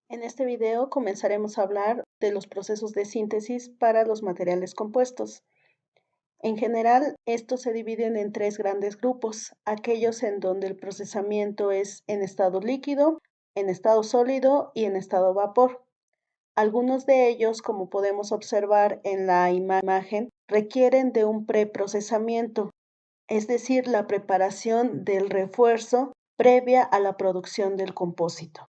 En este video comenzaremos a hablar de los procesos de síntesis para los materiales compuestos. En general, estos se dividen en tres grandes grupos: aquellos en donde el procesamiento es en estado líquido, en estado sólido y en estado vapor. Algunos de ellos, como podemos observar en la imagen, requieren de un preprocesamiento, es decir, la preparación del refuerzo previa a la producción del compósito.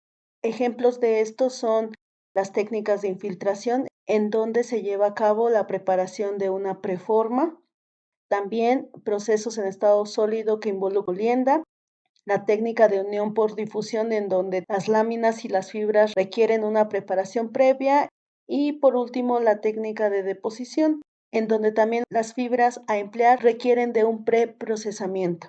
Ejemplos de esto son las técnicas de infiltración, en donde se lleva a cabo la preparación de una preforma. También procesos en estado sólido que involucran molienda, la técnica de unión por difusión, en donde las láminas y las fibras requieren una preparación previa. Y por último, la técnica de deposición, en donde también las fibras a emplear requieren de un preprocesamiento.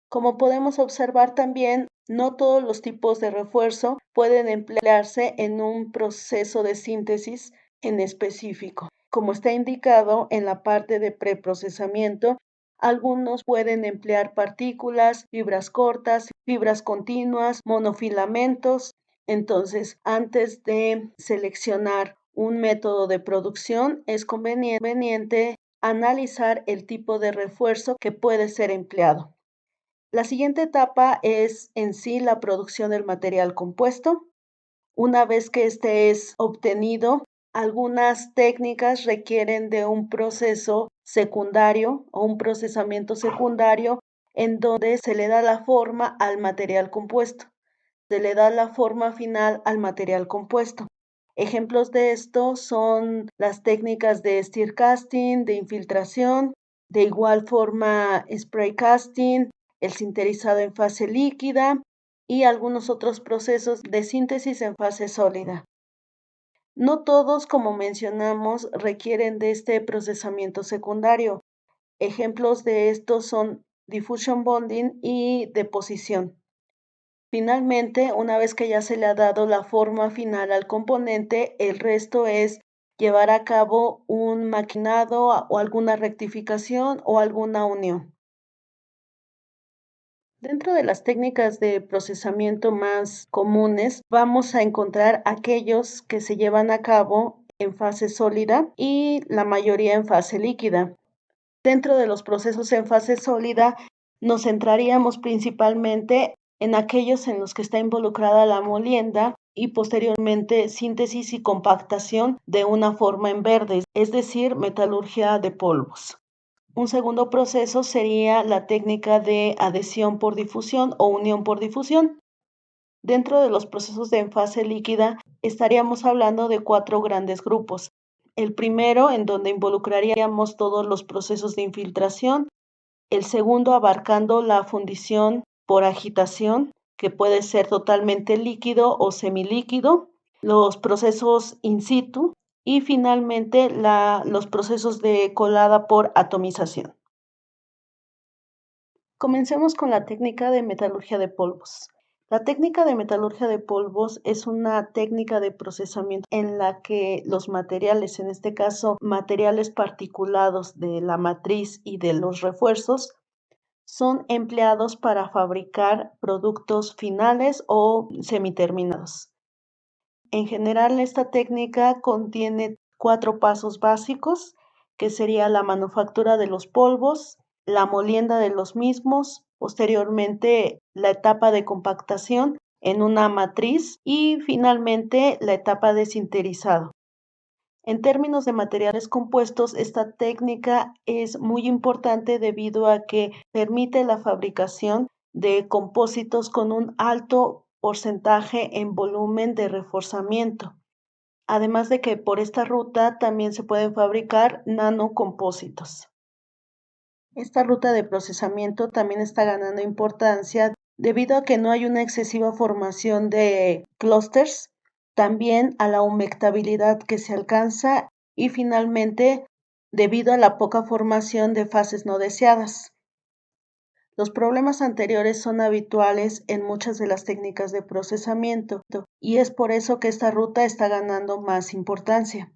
Como podemos observar también, no todos los tipos de refuerzo pueden emplearse en un proceso de síntesis en específico. Como está indicado en la parte de preprocesamiento, algunos pueden emplear partículas, fibras cortas, fibras continuas, monofilamentos. Entonces, antes de seleccionar un método de producción, es conveniente analizar el tipo de refuerzo que puede ser empleado. La siguiente etapa es en sí la producción del material compuesto. Una vez que este es obtenido, algunas técnicas requieren de un proceso secundario o un procesamiento secundario, en donde se le da la forma al material compuesto, se le da la forma final al material compuesto. Ejemplos de esto son las técnicas de stir casting, de infiltración, de igual forma spray casting, el sinterizado en fase líquida y algunos otros procesos de síntesis en fase sólida. No todos, como mencionamos, requieren de este procesamiento secundario. Ejemplos de estos son diffusion bonding y deposición. Finalmente, una vez que ya se le ha dado la forma final al componente, el resto es llevar a cabo un maquinado o alguna rectificación o alguna unión. Dentro de las técnicas de procesamiento más comunes, vamos a encontrar aquellos que se llevan a cabo en fase sólida y la mayoría en fase líquida. Dentro de los procesos en fase sólida, nos centraríamos principalmente en aquellos en los que está involucrada la molienda y posteriormente síntesis y compactación de una forma en verde, es decir, metalurgia de polvos. Un segundo proceso sería la técnica de adhesión por difusión o unión por difusión. Dentro de los procesos de fase líquida estaríamos hablando de 4 grandes grupos. El primero, en donde involucraríamos todos los procesos de infiltración. El segundo, abarcando la fundición por agitación, que puede ser totalmente líquido o semilíquido, los procesos in situ y finalmente los procesos de colada por atomización. Comencemos con la técnica de metalurgia de polvos. La técnica de metalurgia de polvos es una técnica de procesamiento en la que los materiales, en este caso materiales particulados de la matriz y de los refuerzos, son empleados para fabricar productos finales o semiterminados. En general, esta técnica contiene 4 pasos básicos, que sería la manufactura de los polvos, la molienda de los mismos, posteriormente la etapa de compactación en una matriz y finalmente la etapa de sinterizado. En términos de materiales compuestos, esta técnica es muy importante debido a que permite la fabricación de compósitos con un alto porcentaje en volumen de reforzamiento. Además de que por esta ruta también se pueden fabricar nanocompósitos. Esta ruta de procesamiento también está ganando importancia debido a que no hay una excesiva formación de clústeres, también a la humectabilidad que se alcanza y finalmente debido a la poca formación de fases no deseadas. Los problemas anteriores son habituales en muchas de las técnicas de procesamiento y es por eso que esta ruta está ganando más importancia.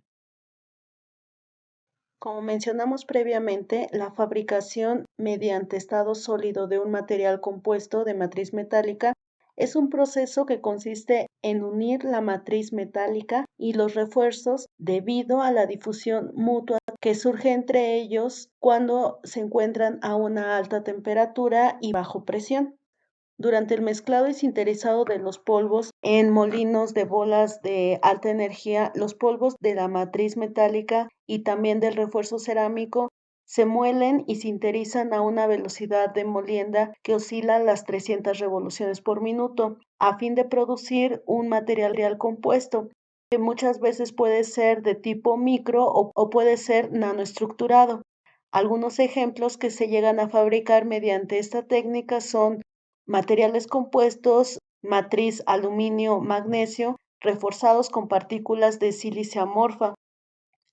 Como mencionamos previamente, la fabricación mediante estado sólido de un material compuesto de matriz metálica Es un proceso que consiste en unir la matriz metálica y los refuerzos debido a la difusión mutua que surge entre ellos cuando se encuentran a una alta temperatura y bajo presión. Durante el mezclado y sinterizado de los polvos en molinos de bolas de alta energía, los polvos de la matriz metálica y también del refuerzo cerámico se muelen y sinterizan a una velocidad de molienda que oscila las 300 revoluciones por minuto, a fin de producir un material real compuesto, que muchas veces puede ser de tipo micro o puede ser nanoestructurado. Algunos ejemplos que se llegan a fabricar mediante esta técnica son materiales compuestos, matriz aluminio-magnesio, reforzados con partículas de sílice amorfa.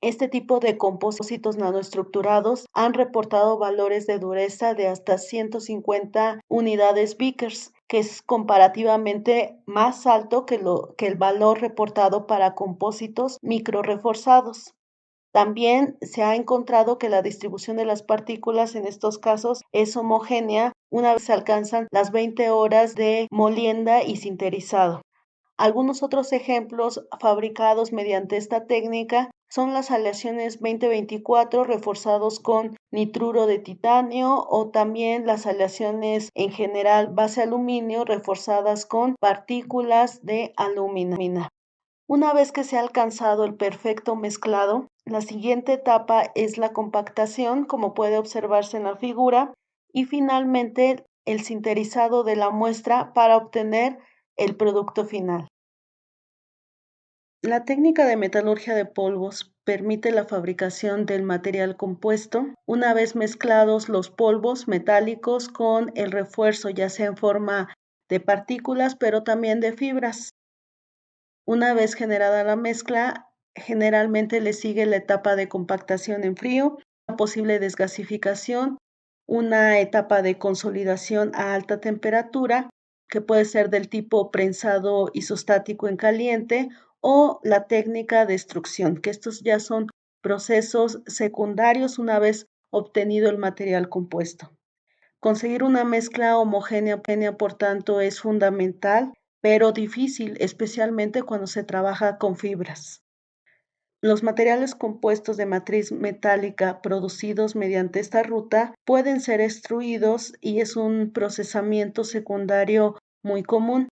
Este tipo de compósitos nanoestructurados han reportado valores de dureza de hasta 150 unidades Vickers, que es comparativamente más alto que el valor reportado para compósitos microreforzados. También se ha encontrado que la distribución de las partículas en estos casos es homogénea una vez se alcanzan las 20 horas de molienda y sinterizado. Algunos otros ejemplos fabricados mediante esta técnica son las aleaciones 2024 reforzados con nitruro de titanio o también las aleaciones en general base aluminio reforzadas con partículas de alumina. Una vez que se ha alcanzado el perfecto mezclado, la siguiente etapa es la compactación, como puede observarse en la figura, y finalmente el sinterizado de la muestra para obtener el producto final. La técnica de metalurgia de polvos permite la fabricación del material compuesto una vez mezclados los polvos metálicos con el refuerzo, ya sea en forma de partículas, pero también de fibras. Una vez generada la mezcla, generalmente le sigue la etapa de compactación en frío, una posible desgasificación, una etapa de consolidación a alta temperatura, que puede ser del tipo prensado isostático en caliente, o la técnica de extrusión, que estos ya son procesos secundarios una vez obtenido el material compuesto. Conseguir una mezcla homogénea, por tanto, es fundamental, pero difícil, especialmente cuando se trabaja con fibras. Los materiales compuestos de matriz metálica producidos mediante esta ruta pueden ser extruidos y es un procesamiento secundario muy común.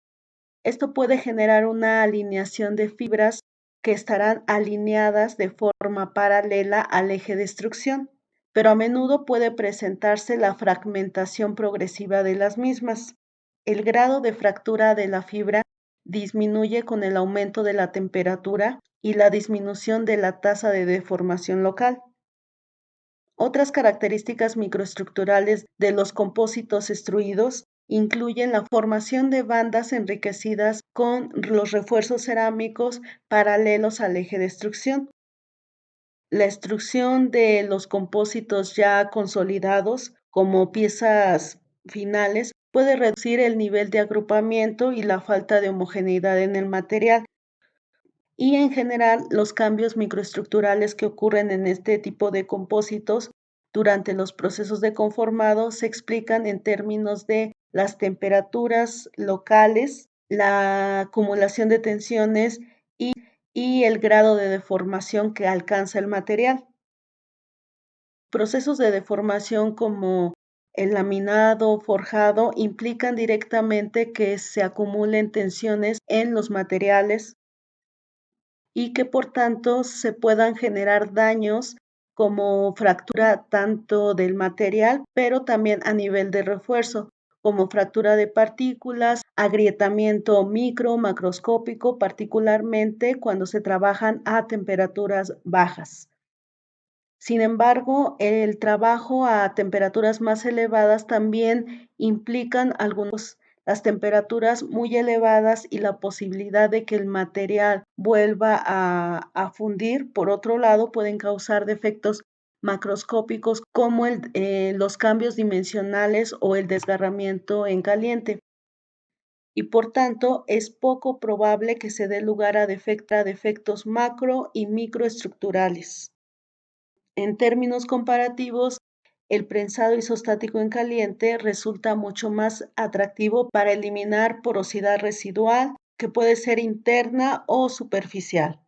Esto puede generar una alineación de fibras que estarán alineadas de forma paralela al eje de extrusión, pero a menudo puede presentarse la fragmentación progresiva de las mismas. El grado de fractura de la fibra disminuye con el aumento de la temperatura y la disminución de la tasa de deformación local. Otras características microestructurales de los compósitos extruidos incluyen la formación de bandas enriquecidas con los refuerzos cerámicos paralelos al eje de extrusión. La extrusión de los compósitos ya consolidados como piezas finales puede reducir el nivel de agrupamiento y la falta de homogeneidad en el material. Y en general, los cambios microestructurales que ocurren en este tipo de compósitos durante los procesos de conformado se explican en términos de las temperaturas locales, la acumulación de tensiones y el grado de deformación que alcanza el material. Procesos de deformación como el laminado, forjado, implican directamente que se acumulen tensiones en los materiales y que por tanto se puedan generar daños como fractura tanto del material, pero también a nivel de refuerzo, como fractura de partículas, agrietamiento micro, macroscópico, particularmente cuando se trabajan a temperaturas bajas. Sin embargo, el trabajo a temperaturas más elevadas también implican las temperaturas muy elevadas y la posibilidad de que el material vuelva a fundir. Por otro lado, pueden causar defectos macroscópicos como los cambios dimensionales o el desgarramiento en caliente. Y por tanto, es poco probable que se dé lugar a defectos macro y microestructurales. En términos comparativos, el prensado isostático en caliente resulta mucho más atractivo para eliminar porosidad residual, que puede ser interna o superficial.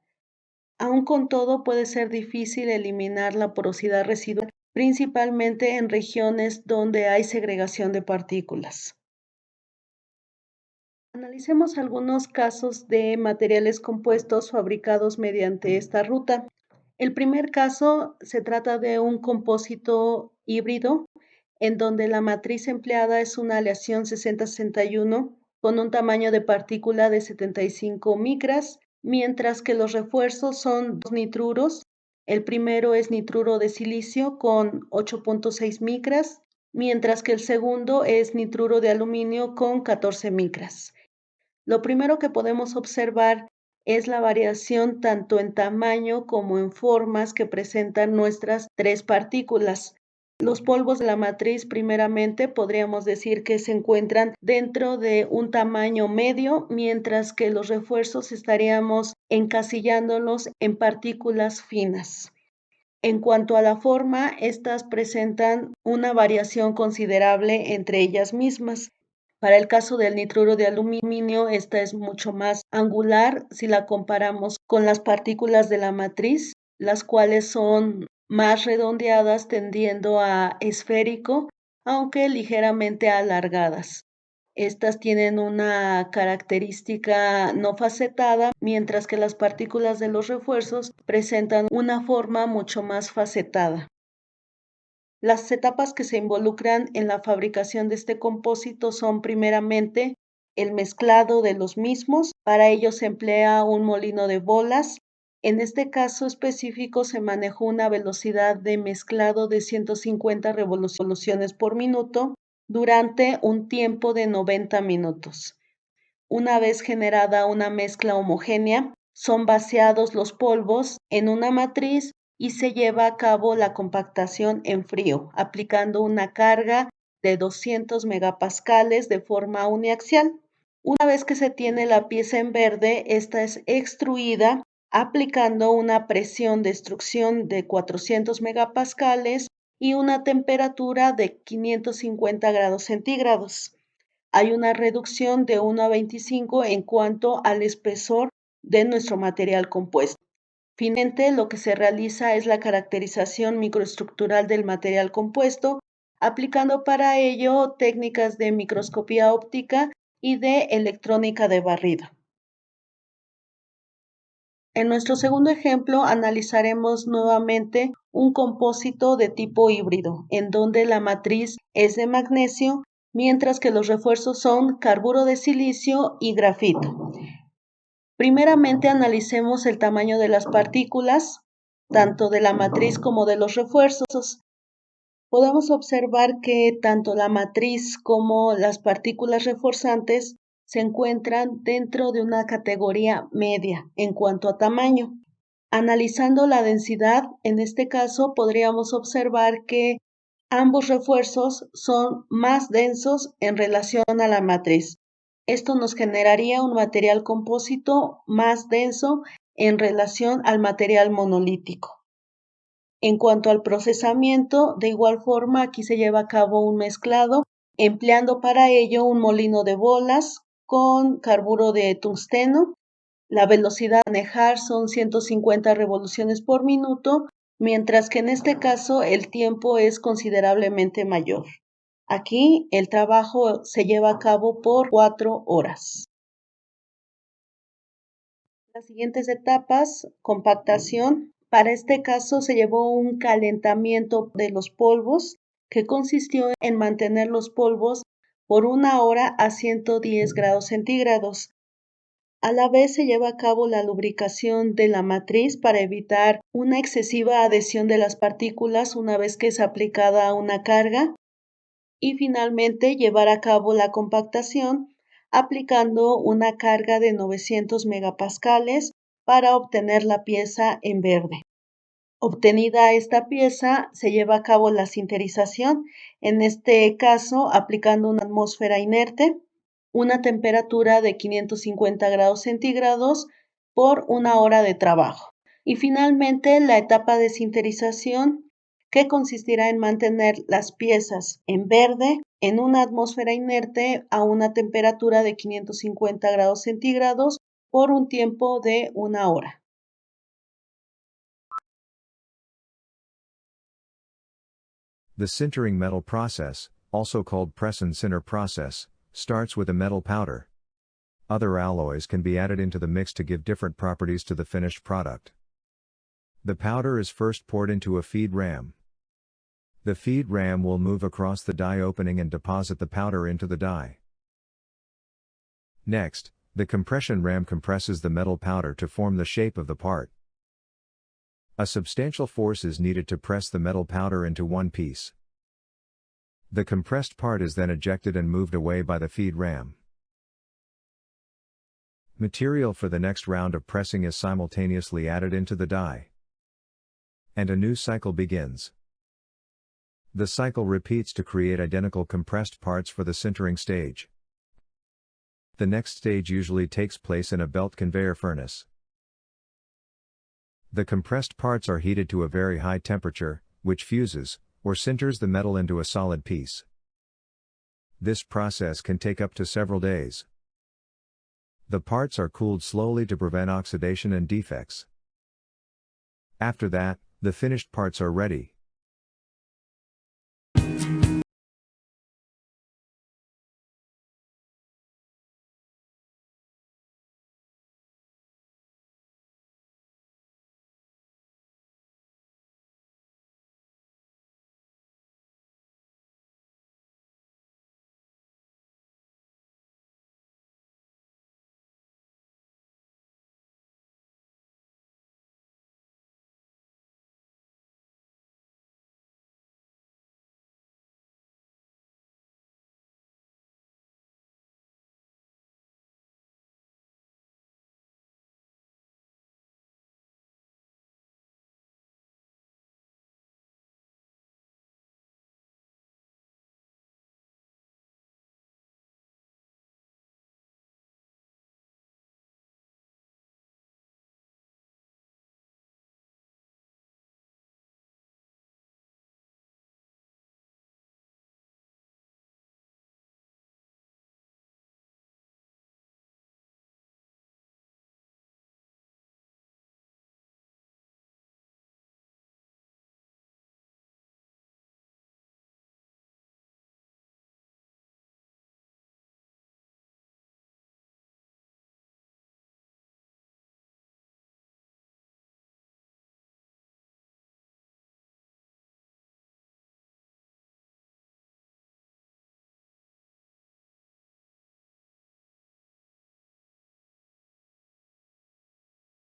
Aún con todo, puede ser difícil eliminar la porosidad residual, principalmente en regiones donde hay segregación de partículas. Analicemos algunos casos de materiales compuestos fabricados mediante esta ruta. El primer caso se trata de un compósito híbrido en donde la matriz empleada es una aleación 6061 con un tamaño de partícula de 75 micras, mientras que los refuerzos son dos nitruros. El primero es nitruro de silicio con 8.6 micras, mientras que el segundo es nitruro de aluminio con 14 micras. Lo primero que podemos observar es la variación tanto en tamaño como en formas que presentan nuestras tres partículas. Los polvos de la matriz, primeramente, podríamos decir que se encuentran dentro de un tamaño medio, mientras que los refuerzos estaríamos encasillándolos en partículas finas. En cuanto a la forma, estas presentan una variación considerable entre ellas mismas. Para el caso del nitruro de aluminio, esta es mucho más angular si la comparamos con las partículas de la matriz, las cuales son más redondeadas tendiendo a esférico, aunque ligeramente alargadas. Estas tienen una característica no facetada, mientras que las partículas de los refuerzos presentan una forma mucho más facetada. Las etapas que se involucran en la fabricación de este compósito son primeramente el mezclado de los mismos. Para ello se emplea un molino de bolas. En este caso específico se manejó una velocidad de mezclado de 150 revoluciones por minuto durante un tiempo de 90 minutos. Una vez generada una mezcla homogénea, son vaciados los polvos en una matriz y se lleva a cabo la compactación en frío, aplicando una carga de 200 megapascales de forma uniaxial. Una vez que se tiene la pieza en verde, esta es extruida aplicando una presión de extrusión de 400 megapascales y una temperatura de 550 grados centígrados. Hay una reducción de 1 a 25 en cuanto al espesor de nuestro material compuesto. Finalmente, lo que se realiza es la caracterización microestructural del material compuesto, aplicando para ello técnicas de microscopía óptica y de electrónica de barrido. En nuestro segundo ejemplo, analizaremos nuevamente un compósito de tipo híbrido, en donde la matriz es de magnesio, mientras que los refuerzos son carburo de silicio y grafito. Primeramente, analicemos el tamaño de las partículas, tanto de la matriz como de los refuerzos. Podemos observar que tanto la matriz como las partículas reforzantes se encuentran dentro de una categoría media en cuanto a tamaño. Analizando la densidad, en este caso podríamos observar que ambos refuerzos son más densos en relación a la matriz. Esto nos generaría un material compósito más denso en relación al material monolítico. En cuanto al procesamiento, de igual forma, aquí se lleva a cabo un mezclado, empleando para ello un molino de bolas con carburo de tungsteno. La velocidad a manejar son 150 revoluciones por minuto, mientras que en este caso el tiempo es considerablemente mayor. Aquí el trabajo se lleva a cabo por 4 horas. Las siguientes etapas, compactación. Para este caso se llevó un calentamiento de los polvos que consistió en mantener los polvos por 1 hora a 110 grados centígrados. A la vez se lleva a cabo la lubricación de la matriz para evitar una excesiva adhesión de las partículas una vez que es aplicada una carga. Y finalmente llevar a cabo la compactación aplicando una carga de 900 megapascales para obtener la pieza en verde. Obtenida esta pieza, se lleva a cabo la sinterización, en este caso aplicando una atmósfera inerte, una temperatura de 550 grados centígrados por 1 hora de trabajo. Y finalmente la etapa de sinterización, que consistirá en mantener las piezas en verde en una atmósfera inerte a una temperatura de 550 grados centígrados por un tiempo de 1 hora. The sintering metal process, also called press and sinter process, starts with a metal powder. Other alloys can be added into the mix to give different properties to the finished product. The powder is first poured into a feed ram. The feed ram will move across the die opening and deposit the powder into the die. Next, the compression ram compresses the metal powder to form the shape of the part. A substantial force is needed to press the metal powder into one piece. The compressed part is then ejected and moved away by the feed ram. Material for the next round of pressing is simultaneously added into the die. And a new cycle begins. The cycle repeats to create identical compressed parts for the sintering stage. The next stage usually takes place in a belt conveyor furnace. The compressed parts are heated to a very high temperature, which fuses, or sinters the metal into a solid piece. This process can take up to several days. The parts are cooled slowly to prevent oxidation and defects. After that, the finished parts are ready.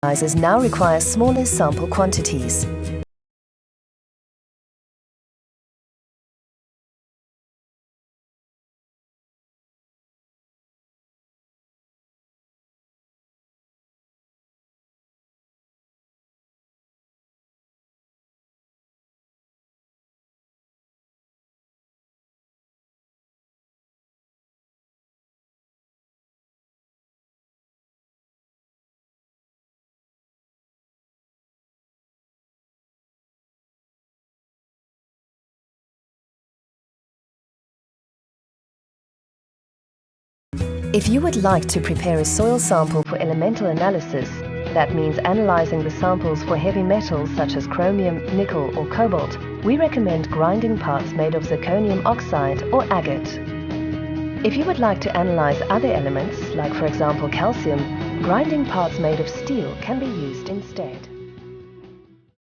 Sizes now require smaller sample quantities. If you would like to prepare a soil sample for elemental analysis, that means analyzing the samples for heavy metals such as chromium, nickel or cobalt, we recommend grinding parts made of zirconium oxide or agate. If you would like to analyze other elements, like for example calcium, grinding parts made of steel can be used instead.